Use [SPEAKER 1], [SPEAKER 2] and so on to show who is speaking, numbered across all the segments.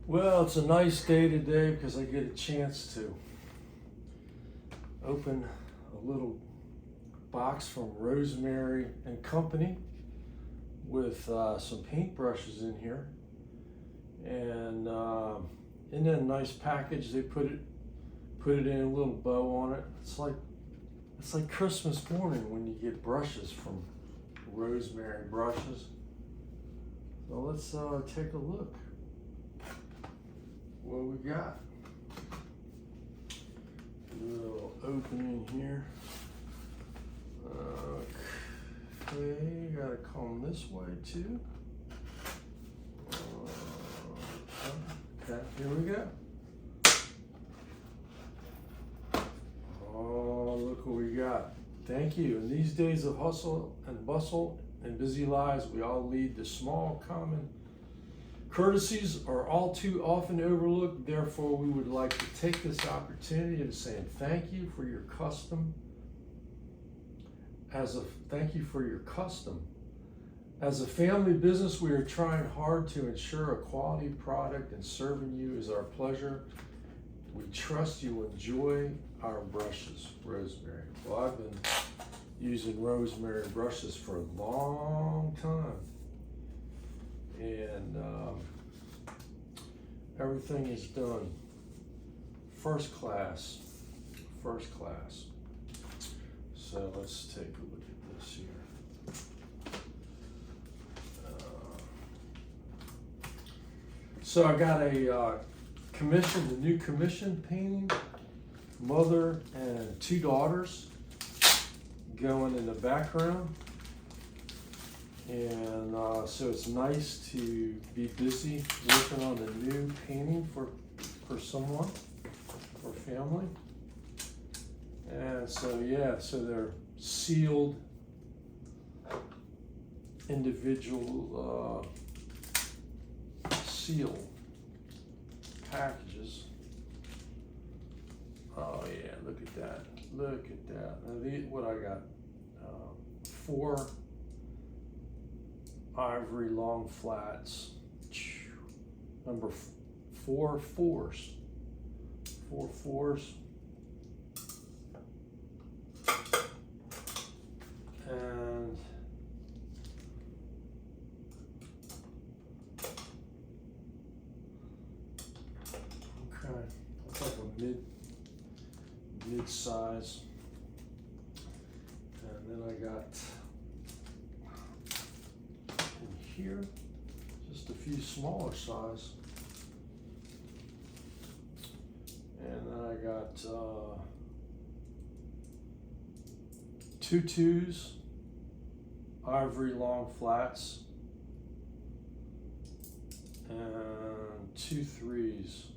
[SPEAKER 1] Well, it's a nice day today because I get a chance to open a little box from Rosemary and Company with some paintbrushes in here. And in that nice package, they put it in a little bow on it. It's like Christmas morning when you get brushes from Rosemary Brushes. So let's take a look. What we got? A little opening here. Okay, gotta come this way too. Okay, here we go. Oh, look what we got. Thank you. In these days of hustle and bustle and busy lives, we all lead the small common courtesies are all too often overlooked. Therefore, we would like to take this opportunity to say thank you for your custom. Thank you for your custom. As a family business, we are trying hard to ensure a quality product, and serving you is our pleasure. We trust you will enjoy our brushes, Rosemary. Well, I've been using Rosemary Brushes for a long time. And everything is done first class. So let's take a look at this here. So I got a new commission painting, mother and two daughters going in the background. And so it's nice to be busy working on a new painting for someone, for family. And so, yeah, so they're sealed individual seal packages. Oh yeah, look at that. Look at that. Now what I got? 4 ivory long flats. Number 4 fours. 4 fours. And okay, looks like a mid size. And then I got here just a few smaller size, and then I got 2 2s, ivory long flats, and 2 3s,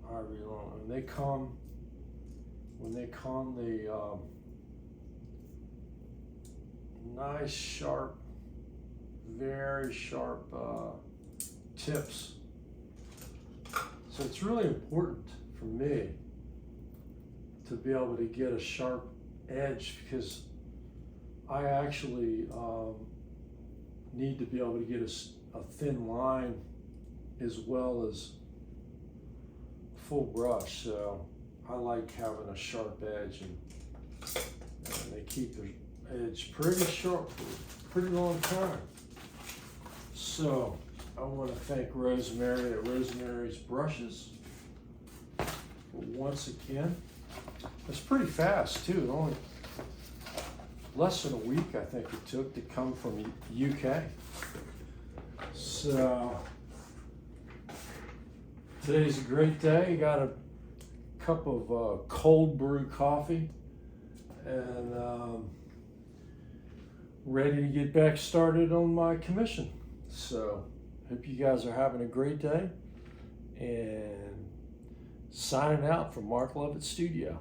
[SPEAKER 1] ivory long. And they come, when they come, they nice sharp, very sharp tips. So it's really important for me to be able to get a sharp edge, because I actually need to be able to get a thin line as well as full brush. So I like having a sharp edge, and they keep their edge pretty sharp for a pretty long time. So I want to thank Rosemary at Rosemary's Brushes once again. It's pretty fast too. Only less than a week I think it took to come from UK. So today's a great day. Got a cup of cold brew coffee, and ready to get back started on my commission. So hope you guys are having a great day, and signing out from Mark Lovett Studio.